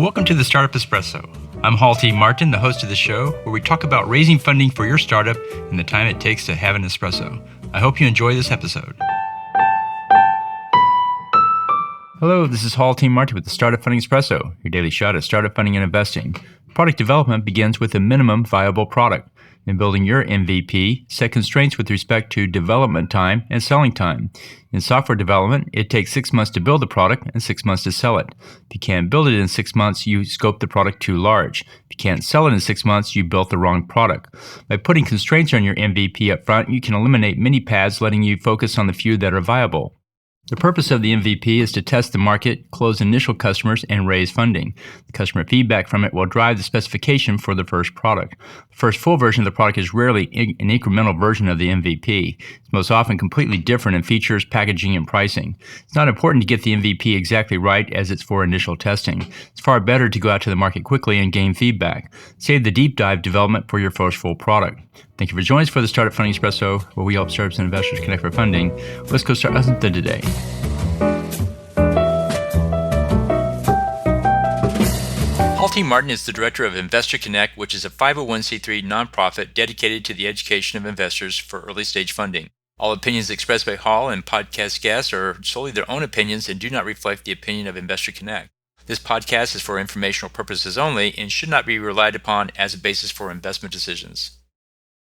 Welcome to the Startup Espresso. I'm Hall T. Martin, the host of the show, where we talk about raising funding for your startup and the time it takes to have an espresso. I hope you enjoy this episode. Hello, this is Hall T. Martin with the Startup Funding Espresso, your daily shot at startup funding and investing. Product development begins with a minimum viable product. In building your MVP, set constraints with respect to development time and selling time. In software development, it takes 6 months to build the product and 6 months to sell it. If you can't build it in 6 months, you scope the product too large. If you can't sell it in 6 months, you built the wrong product. By putting constraints on your MVP up front, you can eliminate many paths, letting you focus on the few that are viable. The purpose of the MVP is to test the market, close initial customers, and raise funding. The customer feedback from it will drive the specification for the first product. The first full version of the product is rarely an incremental version of the MVP. It's most often completely different in features, packaging, and pricing. It's not important to get the MVP exactly right as it's for initial testing. It's far better to go out to the market quickly and gain feedback. Save the deep dive development for your first full product. Thank you for joining us for the Startup Funding Espresso, where we help startups and investors connect for funding. Let's go start something today. Hall T. Martin is the director of Investor Connect, which is a 501c3 nonprofit dedicated to the education of investors for early stage funding. All opinions expressed by Hall and podcast guests are solely their own opinions and do not reflect the opinion of Investor Connect. This podcast is for informational purposes only and should not be relied upon as a basis for investment decisions.